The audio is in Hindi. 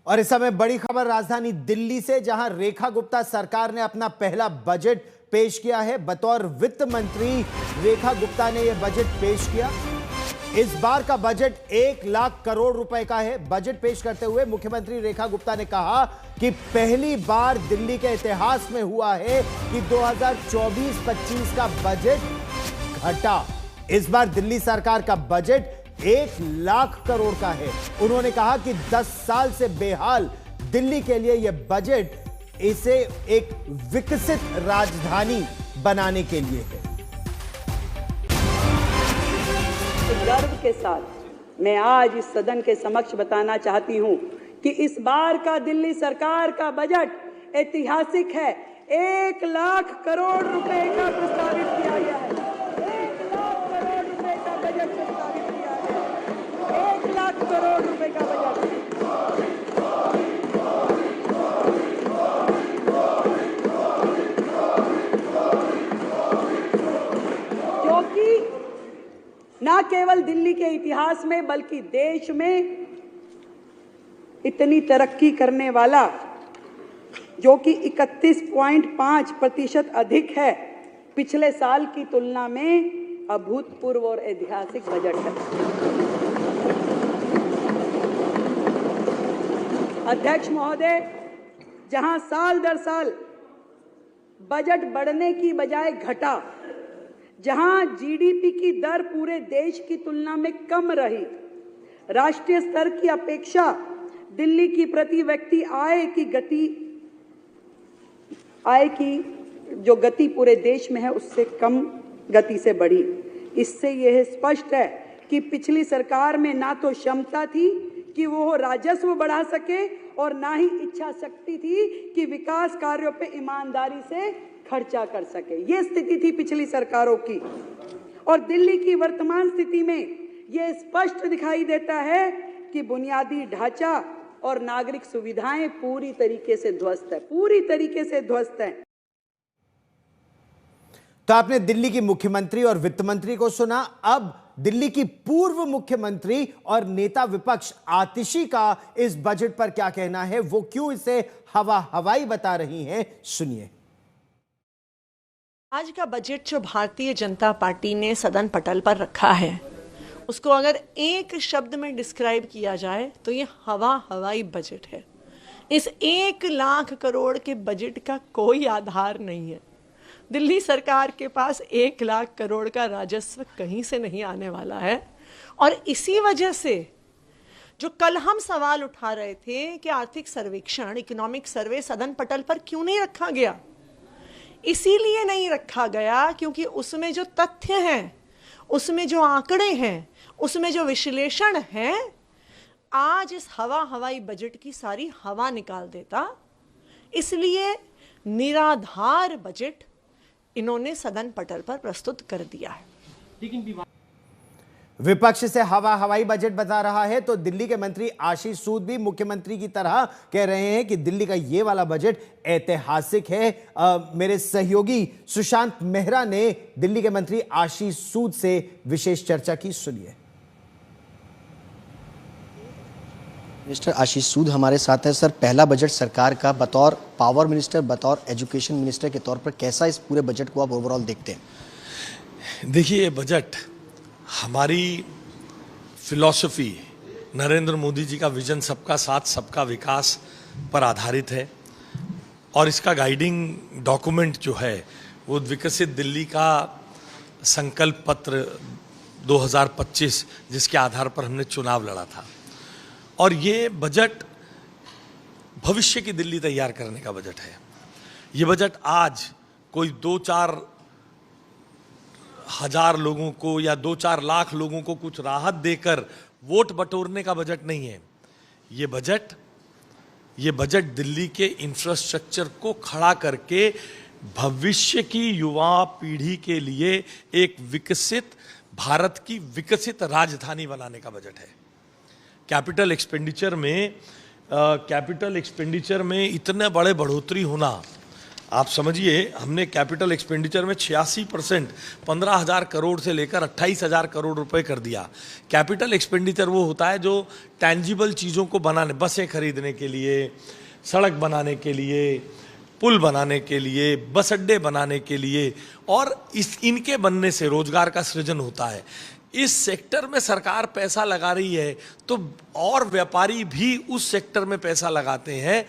और इस समय बड़ी खबर राजधानी दिल्ली से, जहां रेखा गुप्ता सरकार ने अपना पहला बजट पेश किया है। बतौर वित्त मंत्री रेखा गुप्ता ने यह बजट पेश किया। इस बार का बजट 1 लाख करोड़ रुपए का है। बजट पेश करते हुए मुख्यमंत्री रेखा गुप्ता ने कहा कि पहली बार दिल्ली के इतिहास में हुआ है कि 2024-25 का बजट घटा। इस बार दिल्ली सरकार का बजट 1 लाख करोड़ का है। उन्होंने कहा कि 10 साल से बेहाल दिल्ली के लिए यह बजट इसे एक विकसित राजधानी बनाने के लिए है। गर्व के साथ मैं आज इस सदन के समक्ष बताना चाहती हूं कि इस बार का दिल्ली सरकार का बजट ऐतिहासिक है। 1 लाख करोड़ रुपए का प्रस्तावित किया गया है। 1 लाख करोड़ रुपए का बजट प्रस्तावित किया गया है। 1 लाख करोड़ रुपए का बजट। जो कि ना केवल दिल्ली के इतिहास में बल्कि देश में इतनी तरक्की करने वाला, जो कि 31.5% अधिक है पिछले साल की तुलना में, अभूतपूर्व और ऐतिहासिक बजट है। अध्यक्ष महोदय, जहां साल दर साल बजट बढ़ने की बजाय घटा, जहां जीडीपी की दर पूरे देश की तुलना में कम रही, राष्ट्रीय स्तर की अपेक्षा दिल्ली की प्रति व्यक्ति आय की जो गति पूरे देश में है उससे कम गति से बढ़ी। इससे यह स्पष्ट है कि पिछली सरकार में ना तो क्षमता थी कि वो राजस्व बढ़ा सके और ना ही इच्छा शक्ति थी कि विकास कार्यों पे ईमानदारी से खर्चा कर सके। ये स्थिति थी पिछली सरकारों की। और दिल्ली की वर्तमान स्थिति में यह स्पष्ट दिखाई देता है कि बुनियादी ढांचा और नागरिक सुविधाएं पूरी तरीके से ध्वस्त है, पूरी तरीके से ध्वस्त है। तो आपने दिल्ली की मुख्यमंत्री और वित्त मंत्री को सुना। अब दिल्ली की पूर्व मुख्यमंत्री और नेता विपक्ष आतिशी का इस बजट पर क्या कहना है, वो क्यों इसे हवाई बता रही हैं, सुनिए। आज का बजट जो भारतीय जनता पार्टी ने सदन पटल पर रखा है, उसको अगर एक शब्द में डिस्क्राइब किया जाए तो ये हवाई बजट है। इस 1 लाख करोड़ के बजट का कोई आधार नहीं है। दिल्ली सरकार के पास 1 लाख करोड़ का राजस्व कहीं से नहीं आने वाला है। और इसी वजह से जो कल हम सवाल उठा रहे थे कि आर्थिक सर्वेक्षण, इकोनॉमिक सर्वे सदन पटल पर क्यों नहीं रखा गया, इसीलिए नहीं रखा गया क्योंकि उसमें जो तथ्य हैं, उसमें जो आंकड़े हैं, उसमें जो विश्लेषण है, आज इस हवाई बजट की सारी हवा निकाल देता। इसलिए निराधार बजट इन्होंने सदन पटल पर प्रस्तुत कर दिया है। लेकिन विपक्ष से हवाई बजट बता रहा है तो दिल्ली के मंत्री आशीष सूद भी मुख्यमंत्री की तरह कह रहे हैं कि दिल्ली का ये वाला बजट ऐतिहासिक है। मेरे सहयोगी सुशांत मेहरा ने दिल्ली के मंत्री आशीष सूद से विशेष चर्चा की, सुनिए। मिनिस्टर आशीष सूद हमारे साथ हैं। सर, पहला बजट सरकार का, बतौर पावर मिनिस्टर, बतौर एजुकेशन मिनिस्टर के तौर पर कैसा इस पूरे बजट को आप ओवरऑल देखते हैं? देखिए, ये बजट हमारी फिलॉसफी, नरेंद्र मोदी जी का विजन सबका साथ सबका विकास पर आधारित है। और इसका गाइडिंग डॉक्यूमेंट जो है वो विकसित दिल्ली का संकल्प पत्र 2025, जिसके आधार पर हमने चुनाव लड़ा था। और ये बजट भविष्य की दिल्ली तैयार करने का बजट है। ये बजट आज कोई 2-4 हजार लोगों को या 2-4 लाख लोगों को कुछ राहत देकर वोट बटोरने का बजट नहीं है। ये बजट दिल्ली के इंफ्रास्ट्रक्चर को खड़ा करके भविष्य की युवा पीढ़ी के लिए एक विकसित भारत की विकसित राजधानी बनाने का बजट है। कैपिटल एक्सपेंडिचर में इतने बड़े बढ़ोतरी होना आप समझिए, हमने कैपिटल एक्सपेंडिचर में 86% 15,000 करोड़ से लेकर 28,000 करोड़ रुपए कर दिया। कैपिटल एक्सपेंडिचर वो होता है जो टैंजिबल चीज़ों को बनाने, बसें खरीदने के लिए, सड़क बनाने के लिए, पुल बनाने के लिए, बस अड्डे बनाने के लिए, और इनके बनने से रोजगार का सृजन होता है। इस सेक्टर में सरकार पैसा लगा रही है तो और व्यापारी भी उस सेक्टर में पैसा लगाते हैं।